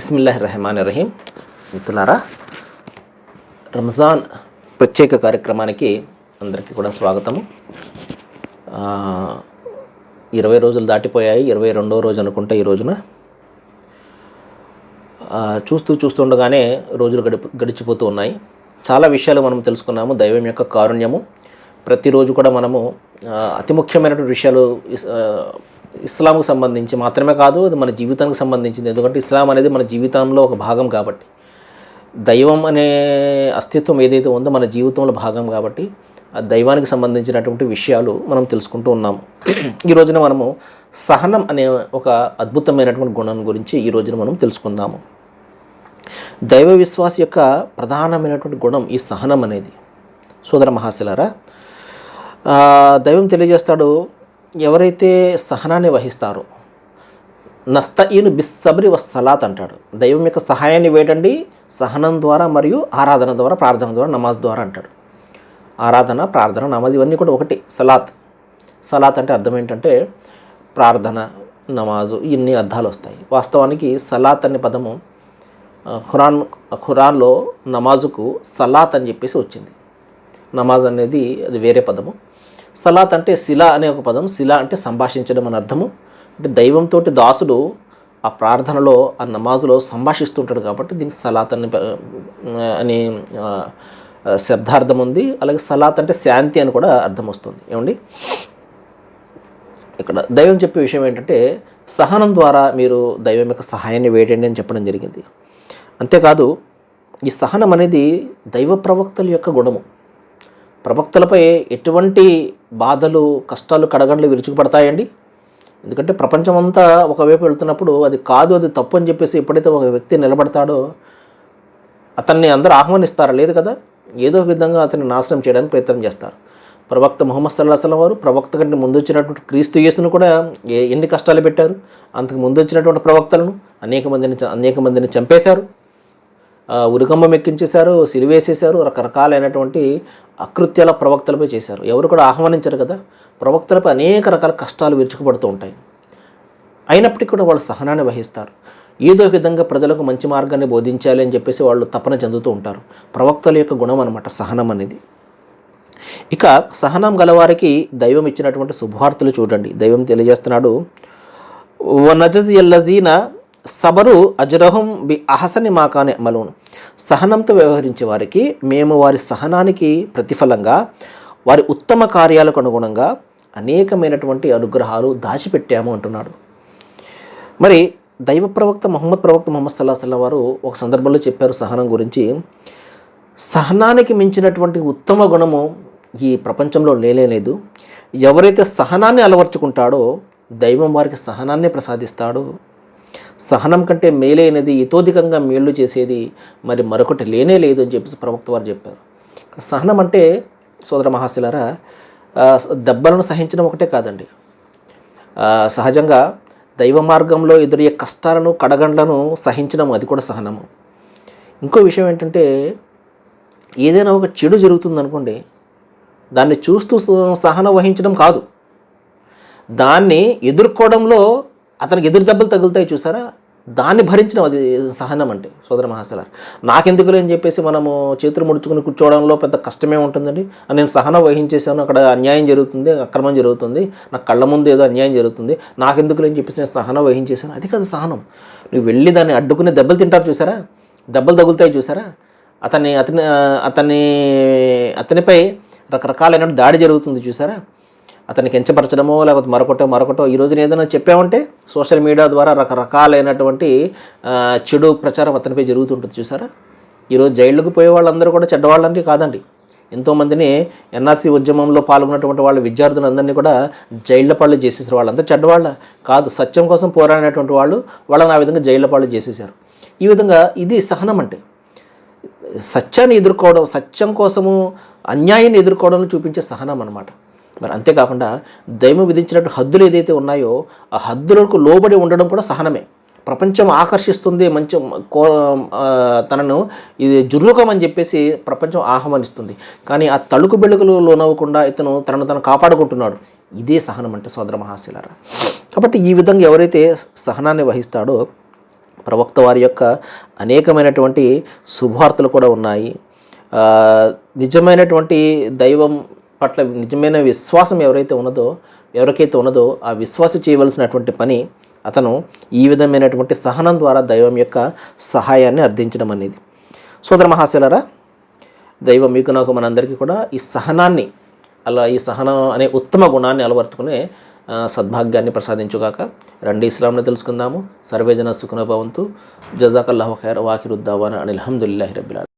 బిస్మిల్లాహిర్రహమానిర్రహీం. మిత్రులారా, రంజాన్ ప్రత్యేక కార్యక్రమానికి అందరికీ కూడా స్వాగతము. 20 రోజులు దాటిపోయాయి. 22వ రోజు అనుకుంటా ఈ రోజున. చూస్తుండగానే రోజులు గడిచిపోతూ ఉన్నాయి. చాలా విషయాలు మనం తెలుసుకున్నాము. దైవం యొక్క కారుణ్యము. ప్రతిరోజు కూడా మనము అతి ముఖ్యమైనటువంటి విషయాలు ఇస్లాంకు సంబంధించి మాత్రమే కాదు, అది మన జీవితానికి సంబంధించింది. ఎందుకంటే ఇస్లాం అనేది మన జీవితంలో ఒక భాగం కాబట్టి, దైవం అనే అస్తిత్వం ఏదైతే ఉందో మన జీవితంలో భాగం కాబట్టి ఆ దైవానికి సంబంధించినటువంటి విషయాలు మనం తెలుసుకుంటూ ఉన్నాము. ఈ రోజున మనము సహనం అనే ఒక అద్భుతమైనటువంటి గుణం గురించి ఈ రోజున మనం తెలుసుకుందాము. దైవ విశ్వాస యొక్క ప్రధానమైనటువంటి గుణం ఈ సహనం అనేది. సోదర మహాశిలారా, దైవం తెలియజేస్తాడు, ఎవరైతే సహనాన్ని వహిస్తారో నస్తఈను బిస్సబ్రి వస్సలాత్ అంటాడు. దైవం యొక్క సహాయాన్ని వేడండి సహనం ద్వారా మరియు ఆరాధన ద్వారా, ప్రార్థన ద్వారా, నమాజ్ ద్వారా అంటాడు. ఆరాధన, ప్రార్థన, నమాజ్ ఇవన్నీ కూడా ఒకటి. సలాత్ అంటే అర్థం ఏంటంటే ప్రార్థన, నమాజు, ఇన్ని అర్థాలు వస్తాయి. వాస్తవానికి సలాత్ అనే పదము ఖురాన్లో నమాజుకు సలాత్ అని చెప్పేసి వచ్చింది. నమాజ్ అనేది అది వేరే పదము. సలాత్ అంటే శిలా అనే ఒక పదం. శిలా అంటే సంభాషించడం అని అర్థము. అంటే దైవంతో దాసుడు ఆ ప్రార్థనలో, ఆ నమాజులో సంభాషిస్తుంటాడు కాబట్టి దీనికి సలాత్ అని శబ్దార్థం ఉంది. అలాగే సలాత్ అంటే శాంతి అని కూడా అర్థం వస్తుంది. ఏమండి, ఇక్కడ దైవం చెప్పే విషయం ఏంటంటే సహనం ద్వారా మీరు దైవం యొక్క సహాయాన్ని వేయండి అని చెప్పడం జరిగింది. అంతేకాదు, ఈ సహనం అనేది దైవ ప్రవక్తల యొక్క గుణము. ప్రవక్తలపై ఎటువంటి బాధలు, కష్టాలు, కడగండ్లు విరుచుకుపడతాయండి. ఎందుకంటే ప్రపంచం అంతా ఒకవైపు వెళ్తున్నప్పుడు అది కాదు, అది తప్పు అని చెప్పేసి ఎప్పుడైతే ఒక వ్యక్తి నిలబడతాడో అతన్ని అందరూ ఆహ్వానిస్తారా? లేదు కదా. ఏదో ఒక విధంగా అతన్ని నాశనం చేయడానికి ప్రయత్నం చేస్తారు. ప్రవక్త ముహమ్మద్ సల్లల్లాహు అలైహి వసల్లం వారు ప్రవక్త కంటే ముందు వచ్చినటువంటి క్రీస్తు యేసును కూడా ఎన్ని కష్టాలు పెట్టారు. అంతకు ముందు వచ్చినటువంటి ప్రవక్తలను అనేక మందిని చంపేశారు, ఉరికంబం ఎక్కించేశారు, సిలివేసేశారు, రకరకాలైనటువంటి అకృత్యాల ప్రవక్తలపై చేశారు. ఎవరు కూడా ఆహ్వానించారు కదా. ప్రవక్తలపై అనేక రకాల కష్టాలు విరుచుకుపడుతూ ఉంటాయి. అయినప్పటికీ కూడా వాళ్ళు సహనాన్ని వహిస్తారు. ఏదో విధంగా ప్రజలకు మంచి మార్గాన్ని బోధించాలి అని చెప్పేసి వాళ్ళు తపన చెందుతూ ఉంటారు. ప్రవక్తల యొక్క గుణం అన్నమాట సహనం అనేది. ఇక సహనం గలవారికి దైవం ఇచ్చినటువంటి శుభవార్తలు చూడండి. దైవం తెలియజేస్తున్నాడు, వనజజి యల్లజీన సబరు అజ్రహం బి అహసని మాకానే అమలును. సహనంతో వ్యవహరించే వారికి మేము వారి సహనానికి ప్రతిఫలంగా వారి ఉత్తమ కార్యాలకు అనుగుణంగా అనేకమైనటువంటి అనుగ్రహాలు దాచిపెట్టాము అంటున్నాడు. మరి దైవ ప్రవక్త ముహమ్మద్ సల్లల్లాహు అలైహి వసల్లం వారు ఒక సందర్భంలో చెప్పారు సహనం గురించి. సహనానికి మించినటువంటి ఉత్తమ గుణము ఈ ప్రపంచంలో లేలేదు. ఎవరైతే సహనాన్ని అలవర్చుకుంటాడో దైవం వారికి సహనాన్ని ప్రసాదిస్తాడు. సహనం కంటే మేలైనది, ఇతోధికంగా మేళ్ళు చేసేది మరి మరొకటి లేనే లేదు అని చెప్పేసి ప్రవక్త వారు చెప్పారు. సహనం అంటే సోదర మహాశిలారా, దెబ్బలను సహించడం ఒకటే కాదండి. సహజంగా దైవ మార్గంలో ఎదురయ్యే కష్టాలను, కడగండ్లను సహించడం, అది కూడా సహనము. ఇంకో విషయం ఏంటంటే, ఏదైనా ఒక చెడు జరుగుతుందనుకోండి, దాన్ని చూస్తూ సహనం వహించడం కాదు, దాన్ని ఎదుర్కోవడంలో అతనికి ఎదురు దెబ్బలు తగులుతాయి చూసారా, దాన్ని భరించడం అది సహనం అంటే. సోదర మహాశిలారా, నాకెందుకులే అని చెప్పేసి మనము చేతులు ముడుచుకుని కూర్చోవడంలో పెద్ద కష్టమే ఉంటుందండి. నేను సహనం వహించేసాను, అక్కడ అన్యాయం జరుగుతుంది, అక్రమం జరుగుతుంది, నా కళ్ళ ముందు ఏదో అన్యాయం జరుగుతుంది, నాకెందుకులే అని చెప్పేసి నేను సహనం వహించేసాను, అది కాదు సహనం. నువ్వు వెళ్ళి దాన్ని అడ్డుకుని దెబ్బలు తింటారు చూసారా, దెబ్బలు తగులుతాయి చూసారా, అతనిపై రకరకాలైన దాడి జరుగుతుంది చూసారా, అతనికి కించపరచడమో లేకపోతే మరొకటో ఈ రోజున ఏదైనా చెప్పామంటే సోషల్ మీడియా ద్వారా రకరకాలైనటువంటి చెడు ప్రచారం అతనిపై జరుగుతుంటుంది చూసారా. ఈరోజు జైళ్ళకు పోయే వాళ్ళందరూ కూడా చెడ్డవాళ్ళంటే కాదండి. ఎంతోమందిని ఎన్ఆర్సీ ఉద్యమంలో పాల్గొన్నటువంటి వాళ్ళ విద్యార్థులందరినీ కూడా జైళ్ల పాళ్ళు చేసేసారు. వాళ్ళంతా చెడ్డవాళ్ళ కాదు, సత్యం కోసం పోరాడినటువంటి వాళ్ళని ఆ విధంగా జైళ్ల పాళ్ళు చేసేసారు. ఈ విధంగా ఇది సహనం అంటే. సత్యాన్ని ఎదుర్కోవడం, సత్యం కోసము అన్యాయాన్ని ఎదుర్కోవడం చూపించే సహనం అన్నమాట. మరి అంతేకాకుండా దైవం విధించినట్టు హద్దులు ఏదైతే ఉన్నాయో ఆ హద్దులకు లోబడి ఉండడం కూడా సహనమే. ప్రపంచం ఆకర్షిస్తుంది, మంచి తనను ఇది జుర్రుకమని చెప్పేసి ప్రపంచం ఆహ్వానిస్తుంది, కానీ ఆ తళుకు బెళుకులు లోనవ్వకుండా ఇతను తనను కాపాడుకుంటున్నాడు. ఇదే సహనం అంటే సోదర మహాశిలారా. కాబట్టి ఈ విధంగా ఎవరైతే సహనాన్ని వహిస్తాడో ప్రవక్త వారి యొక్క అనేకమైనటువంటి శుభవార్తలు కూడా ఉన్నాయి. నిజమైనటువంటి దైవం పట్ల నిజమైన విశ్వాసం ఎవరికైతే ఉన్నదో ఆ విశ్వాస చేయవలసినటువంటి పని అతను ఈ విధమైనటువంటి సహనం ద్వారా దైవం యొక్క సహాయాన్ని అర్థించడం అనేది. సోదర మహాశయులారా, దైవం మీకు నాకు మనందరికీ కూడా ఈ సహనాన్ని, ఈ సహనం అనే ఉత్తమ గుణాన్ని అలవర్చుకునే సద్భాగ్యాన్ని ప్రసాదించుగాక. రండి ఇస్లాంను తెలుసుకుందాము. సర్వేజన సుఖన భవంతు. జజాకల్లాహు ఖైర్. వాఖిరుద్దావానా అనిల్ హమ్దులిల్లాహి రబ్బిల్ ఆలమీన్.